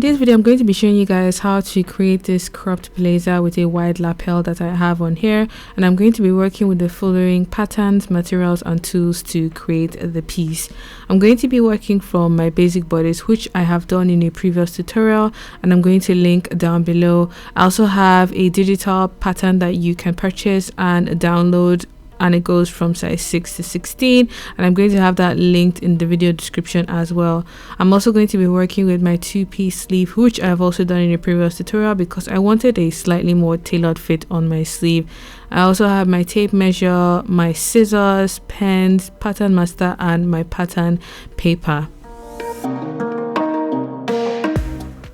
this video I'm going to be showing you guys how to create this cropped blazer with a wide lapel that I have on here, and I'm going to be working with the following patterns, materials and tools to create the piece. I'm going to be working from my basic bodice, which I have done in a previous tutorial, and I'm going to link down below. I also have a digital pattern that you can purchase and download, and it goes from size 6 to 16, and I'm going to have that linked in the video description as well. I'm also going to be working with my two-piece sleeve, which I've also done in a previous tutorial because I wanted a slightly more tailored fit on my sleeve. I also have my tape measure, my scissors, pens, pattern master and my pattern paper.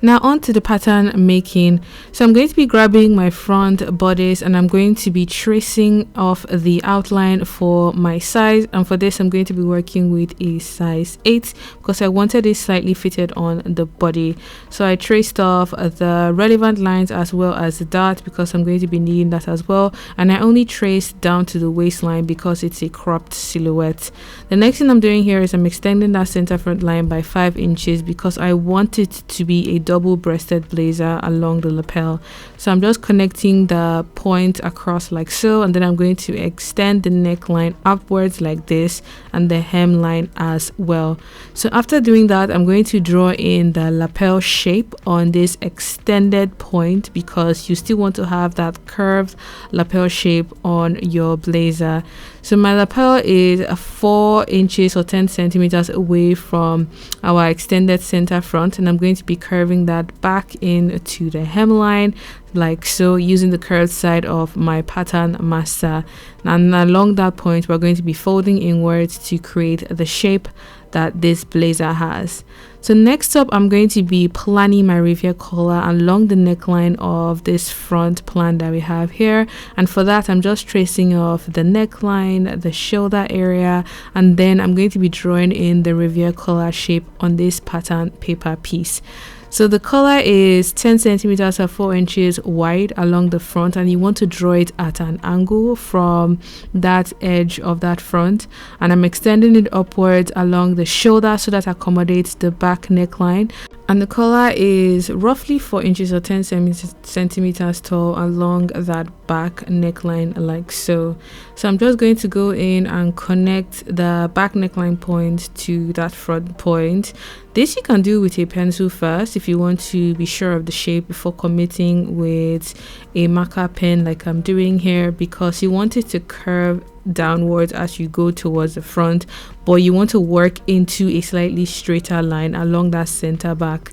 Now on to the pattern making. So I'm going to be grabbing my front bodice and I'm going to be tracing off the outline for my size, and for this I'm going to be working with a size 8 because I wanted it slightly fitted on the body. So I traced off the relevant lines as well as the dart because I'm going to be needing that as well, and I only traced down to the waistline because it's a cropped silhouette. The next thing I'm doing here is I'm extending that center front line by 5 inches because I want it to be a double-breasted blazer along the lapel. So I'm just connecting the point across like so, and then I'm going to extend the neckline upwards like this and the hemline as well. So after doing that, I'm going to draw in the lapel shape on this extended point because you still want to have that curved lapel shape on your blazer. So my lapel is 4 inches or 10 centimeters away from our extended center front, and I'm going to be curving that back into the hemline like so, using the curved side of my pattern master, and along that point we're going to be folding inwards to create the shape that this blazer has. So next up, I'm going to be planning my ravier collar along the neckline of this front plan that we have here, and for that I'm just tracing off the neckline, the shoulder area, and then I'm going to be drawing in the ravier collar shape on this pattern paper piece. So the collar is 10 centimeters or 4 inches wide along the front, and you want to draw it at an angle from that edge of that front, and I'm extending it upwards along the shoulder so that accommodates the back neckline. And the collar is roughly 4 inches or 10 centimeters tall along that back neckline like so. So I'm just going to go in and connect the back neckline point to that front point. This you can do with a pencil first if you want to be sure of the shape before committing with a marker pen like I'm doing here, because you want it to curve downwards as you go towards the front, but you want to work into a slightly straighter line along that center back.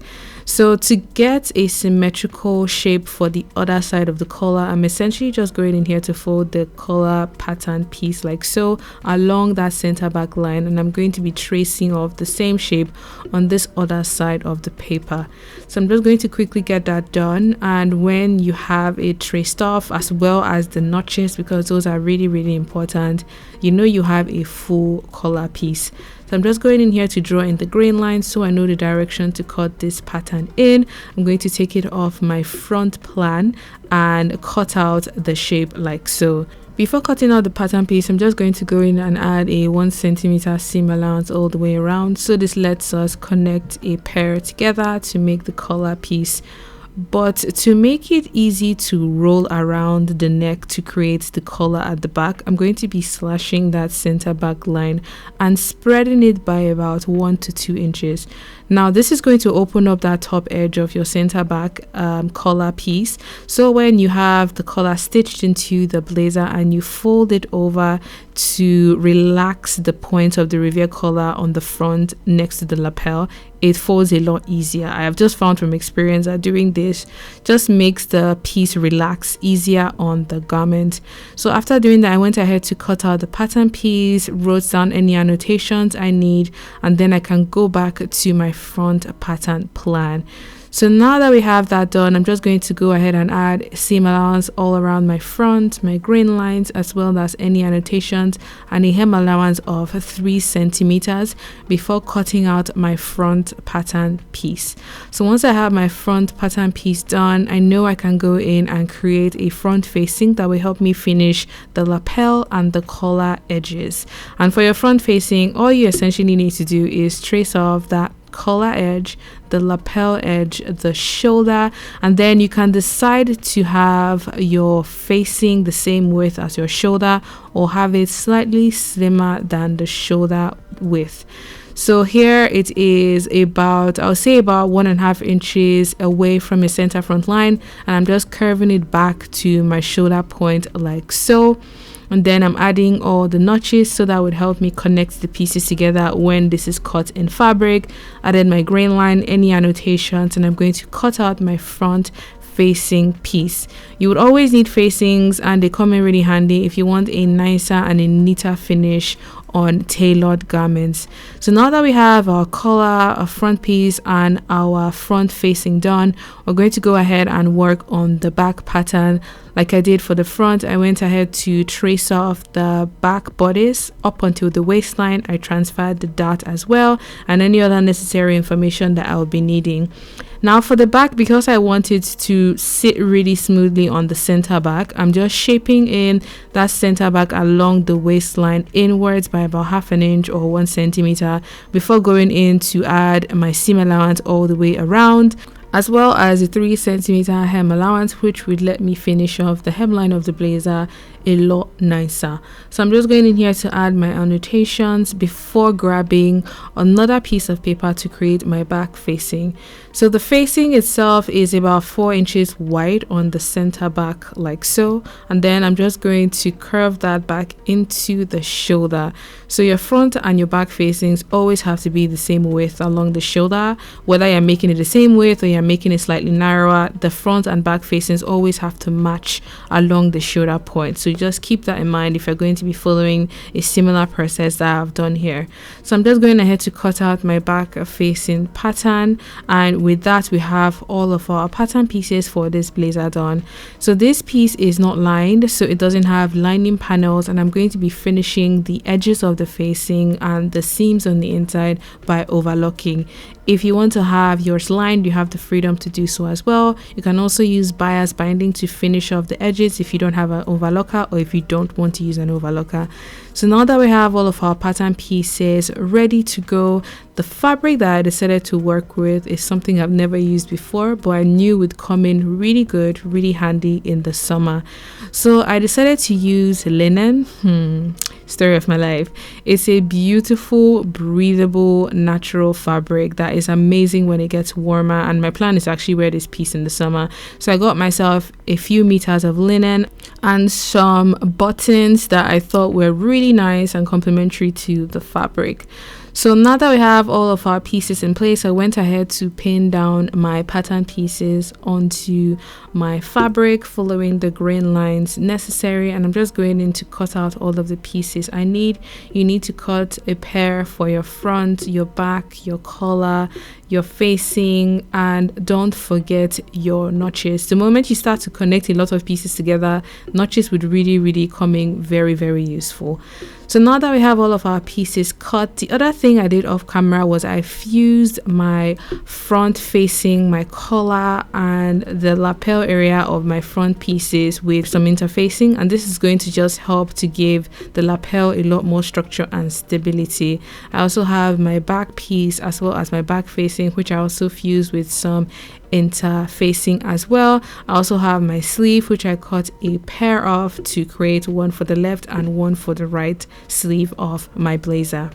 So to get a symmetrical shape for the other side of the collar, I'm essentially just going in here to fold the collar pattern piece like so along that center back line, and I'm going to be tracing off the same shape on this other side of the paper. So I'm just going to quickly get that done, and when you have it traced off as well as the notches, because those are really important, you know you have a full collar piece. So I'm just going in here to draw in the grain line so I know the direction to cut this pattern in. I'm going to take it off my front plan and cut out the shape like so. Before cutting out the pattern piece, I'm just going to go in and add a 1 centimeter seam allowance all the way around. So this lets us connect a pair together to make the collar piece. But to make it easy to roll around the neck to create the collar at the back, I'm going to be slashing that center back line and spreading it by about 1 to 2 inches. Now this is going to open up that top edge of your center back collar piece. So when you have the collar stitched into the blazer and you fold it over to relax the point of the ravier collar on the front next to the lapel, it folds a lot easier. I have just found from experience that doing this just makes the piece relax easier on the garment. So after doing that, I went ahead to cut out the pattern piece, wrote down any annotations I need, and then I can go back to my front pattern plan. So now that we have that done, I'm just going to go ahead and add seam allowance all around my front, my grain lines, as well as any annotations, and a hem allowance of 3 centimeters before cutting out my front pattern piece. So once I have my front pattern piece done, I know I can go in and create a front facing that will help me finish the lapel and the collar edges. And for your front facing, all you essentially need to do is trace off that collar edge, the lapel edge, the shoulder, and then you can decide to have your facing the same width as your shoulder or have it slightly slimmer than the shoulder width. So here it is about, I'll say about 1.5 inches away from your center front line, and I'm just curving it back to my shoulder point like so. And then I'm adding all the notches, so that would help me connect the pieces together when this is cut in fabric. Added my grain line, any annotations, and I'm going to cut out my front facing piece. You would always need facings, and they come in really handy if you want a nicer and a neater finish on tailored garments. So now that we have our collar, our front piece, and our front facing done, we're going to go ahead and work on the back pattern. Like I did for the front, I went ahead to trace off the back bodice up until the waistline. I transferred the dart as well, and any other necessary information that I'll be needing. Now for the back, because I want it to sit really smoothly on the center back, I'm just shaping in that center back along the waistline inwards by about 1/2 inch or 1 centimeter before going in to add my seam allowance all the way around, as well as a 3 centimeter hem allowance, which would let me finish off the hemline of the blazer a lot nicer. So I'm just going in here to add my annotations before grabbing another piece of paper to create my back facing. So the facing itself is about 4 inches wide on the center back like so, and then I'm just going to curve that back into the shoulder. So your front and your back facings always have to be the same width along the shoulder. Whether you're making it the same width or you're making it slightly narrower, the front and back facings always have to match along the shoulder point. So just keep that in mind if you're going to be following a similar process that I've done here. So I'm just going ahead to cut out my back facing pattern, and with that we have all of our pattern pieces for this blazer done. So this piece is not lined, so it doesn't have lining panels, and I'm going to be finishing the edges of the facing and the seams on the inside by overlocking. If you want to have yours lined, you have the freedom to do so as well. You can also use bias binding to finish off the edges if you don't have an overlocker or if you don't want to use an overlocker. So now that we have all of our pattern pieces ready to go, the fabric that I decided to work with is something I've never used before, but I knew would come in really good, really handy in the summer. So I decided to use linen. Story of my life. It's a beautiful, breathable, natural fabric that is amazing when it gets warmer, and my plan is to actually wear this piece in the summer. So I got myself a few meters of linen and some buttons that I thought were really nice and complementary to the fabric. So now that we have all of our pieces in place, I went ahead to pin down my pattern pieces onto my fabric, following the grain lines necessary, and I'm just going in to cut out all of the pieces I need. You need to cut a pair for your front, your back, your collar, your facing, and don't forget your notches. The moment you start to connect a lot of pieces together, notches would really come in very useful. So now that we have all of our pieces cut, the other thing I did off camera was I fused my front facing, my collar, and the lapel area of my front pieces with some interfacing, and this is going to just help to give the lapel a lot more structure and stability. I also have my back piece as well as my back facing, which I also fused with some interfacing as well. I also have my sleeve, which I cut a pair of to create one for the left and one for the right sleeve of my blazer.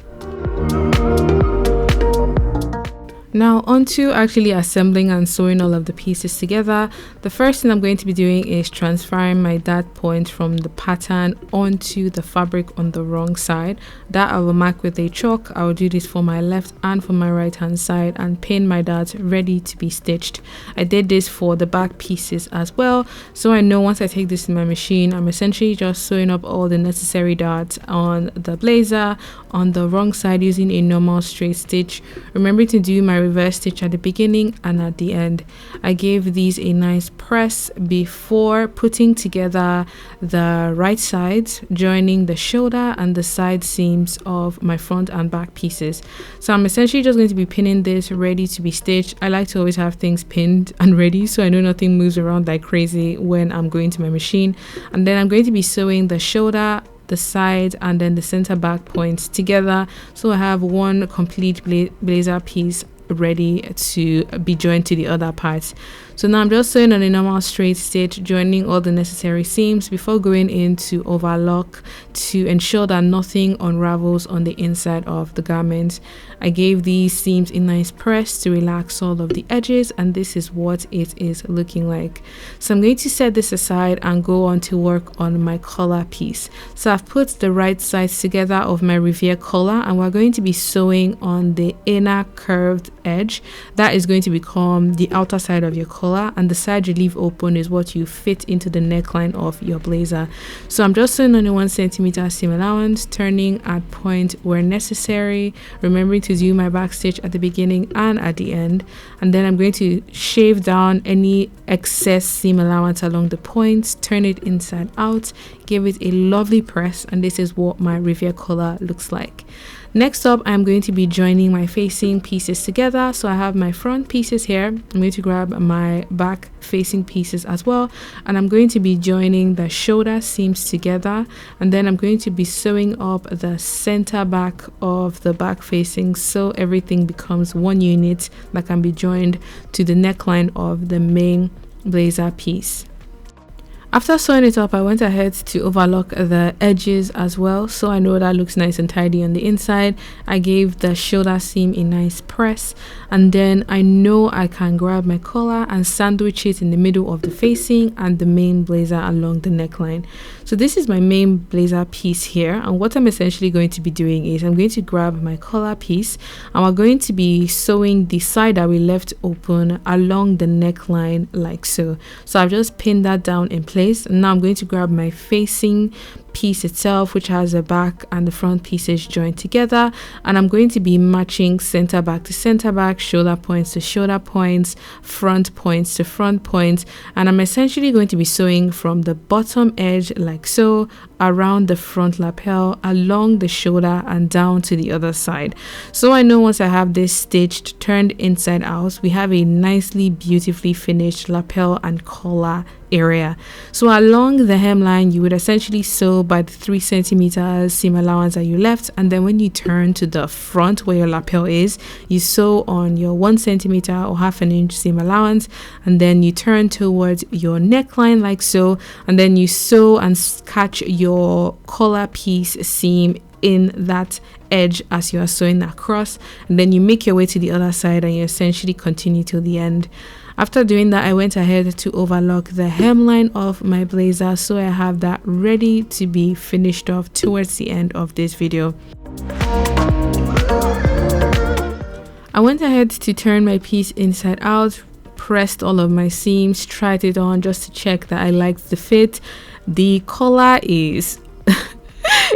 Now onto actually assembling and sewing all of the pieces together. The first thing I'm going to be doing is transferring my dart point from the pattern onto the fabric on the wrong side. That I will mark with a chalk. I will do this for my left and for my right hand side and pin my darts ready to be stitched. I did this for the back pieces as well, so I know once I take this in my machine, I'm essentially just sewing up all the necessary darts on the blazer on the wrong side using a normal straight stitch. Remember to do my reverse stitch at the beginning and at the end. I gave these a nice press before putting together the right sides, joining the shoulder and the side seams of my front and back pieces. So I'm essentially just going to be pinning this ready to be stitched. I like to always have things pinned and ready so I know nothing moves around like crazy when I'm going to my machine. And then I'm going to be sewing the shoulder, the side, and then the center back points together, so I have one complete blazer piece ready to be joined to the other parts. So now I'm just sewing on a normal straight stitch, joining all the necessary seams before going into overlock to ensure that nothing unravels on the inside of the garment. I gave these seams a nice press to relax all of the edges, and this is what it is looking like. So I'm going to set this aside and go on to work on my collar piece. So I've put the right sides together of my Riviere collar, and we're going to be sewing on the inner curved edge. That is going to become the outer side of your collar, and the side you leave open is what you fit into the neckline of your blazer. So I'm just sewing on a 1 centimeter seam allowance, turning at point where necessary, remembering to do my back stitch at the beginning and at the end, and then I'm going to shave down any excess seam allowance along the points, turn it inside out, give it a lovely press, and this is what my Riviere collar looks like. Next up, I'm going to be joining my facing pieces together. So I have my front pieces here. I'm going to grab my back facing pieces as well, and I'm going to be joining the shoulder seams together, and then I'm going to be sewing up the center back of the back facing so everything becomes one unit that can be joined to the neckline of the main blazer piece. After sewing it up, I went ahead to overlock the edges as well, so I know that looks nice and tidy on the inside. I gave the shoulder seam a nice press, and then I know I can grab my collar and sandwich it in the middle of the facing and the main blazer along the neckline. So this is my main blazer piece here, and what I'm essentially going to be doing is I'm going to grab my collar piece, and we're going to be sewing the side that we left open along the neckline like so. So I've just pinned that down in place. And now I'm going to grab my facing piece itself, which has the back and the front pieces joined together, and I'm going to be matching center back to center back, shoulder points to shoulder points, front points to front points, and I'm essentially going to be sewing from the bottom edge like so, around the front lapel, along the shoulder, and down to the other side. So I know once I have this stitched, turned inside out, we have a nicely beautifully finished lapel and collar area. So along the hemline, you would essentially sew by the 3 centimeters seam allowance that you left, and then when you turn to the front where your lapel is, you sew on your 1 centimeter or half an inch seam allowance, and then you turn towards your neckline like so, and then you sew and catch your collar piece seam in that edge as you are sewing across, and then you make your way to the other side and you essentially continue till the end. After doing that, I went ahead to overlock the hemline of my blazer, so I have that ready to be finished off towards the end of this video. I went ahead to turn my piece inside out, pressed all of my seams, tried it on just to check that I liked the fit. The collar is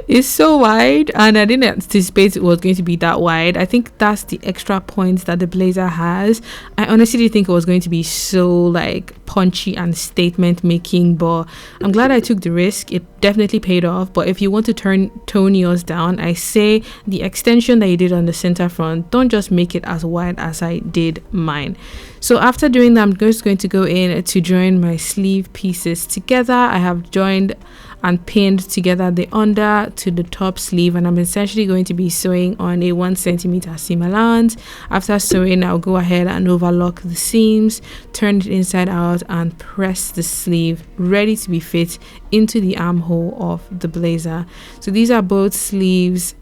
it's so wide, and I didn't anticipate it was going to be that wide. I think that's the extra points that the blazer has. I honestly didn't think it was going to be so like punchy and statement making, but I'm glad I took the risk. It definitely paid off. But if you want to tone yours down, I say the extension that you did on the center front, don't just make it as wide as I did mine. So after doing that, I'm just going to go in to join my sleeve pieces together. I have joined and pinned together the under to the top sleeve, and I'm essentially going to be sewing on a 1 centimeter seam allowance. After sewing, I'll go ahead and overlock the seams, turn it inside out, and press the sleeve ready to be fit into the armhole of the blazer. So these are both sleeves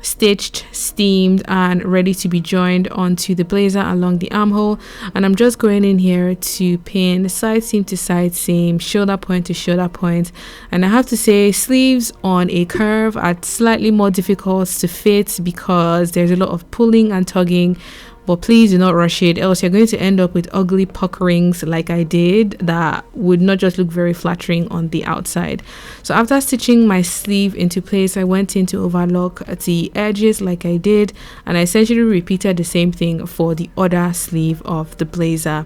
stitched, steamed, and ready to be joined onto the blazer along the armhole, and I'm just going in here to pin side seam to side seam, shoulder point to shoulder point. And I have to say, sleeves on a curve are slightly more difficult to fit because there's a lot of pulling and tugging, but please do not rush it, else you're going to end up with ugly puckerings like I did that would not just look very flattering on the outside. So after stitching my sleeve into place, I went in to overlock the edges like I did, and I essentially repeated the same thing for the other sleeve of the blazer.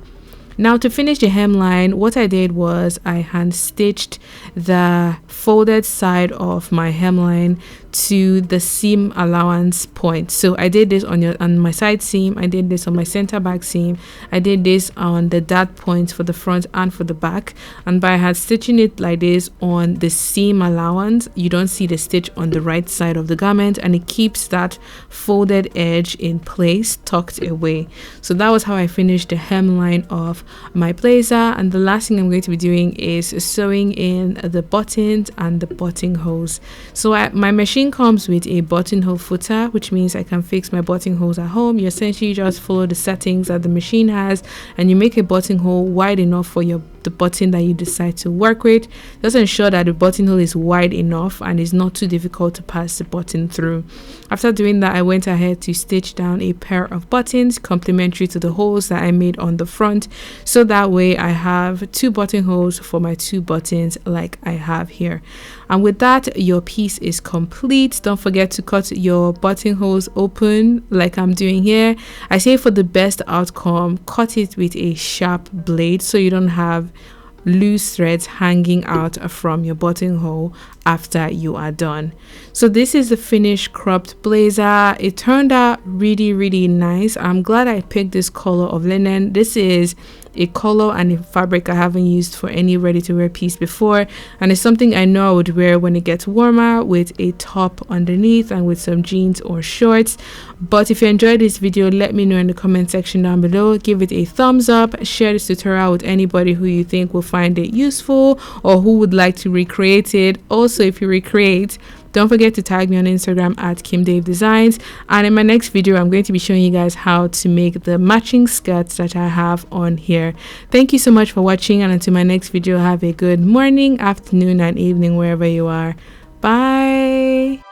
Now to finish the hemline, what I did was I hand stitched the folded side of my hemline to the seam allowance point. So I did this on my side seam, I did this on my center back seam, I did this on the dart points for the front and for the back, and by hand stitching it like this on the seam allowance, you don't see the stitch on the right side of the garment, and it keeps that folded edge in place, tucked away. So that was how I finished the hemline of my blazer. And the last thing I'm going to be doing is sewing in the buttons and the buttonholes. So my machine comes with a buttonhole footer, which means I can fix my buttonholes at home. You essentially just follow the settings that the machine has, and you make a buttonhole wide enough for the button that you decide to work with. Just ensure that the buttonhole is wide enough and is not too difficult to pass the button through. After doing that, I went ahead to stitch down a pair of buttons complementary to the holes that I made on the front, so that way I have 2 buttonholes for my 2 buttons like I have here. And with that, your piece is complete. Don't forget to cut your buttonholes open like I'm doing here. I say for the best outcome, cut it with a sharp blade so you don't have loose threads hanging out from your buttonhole after you are done. So this is the finished cropped blazer. It turned out really nice. I'm glad I picked this color of linen. This is a color and a fabric I haven't used for any ready-to-wear piece before, and it's something I know I would wear when it gets warmer with a top underneath and with some jeans or shorts. But if you enjoyed this video, let me know in the comment section down below. Give it a thumbs up, share this tutorial with anybody who you think will find it useful or who would like to recreate it. Also, if you recreate, don't forget to tag me on Instagram at KimDaveDesigns. And in my next video, I'm going to be showing you guys how to make the matching skirts that I have on here. Thank you so much for watching, and until my next video, have a good morning, afternoon, and evening wherever you are. Bye.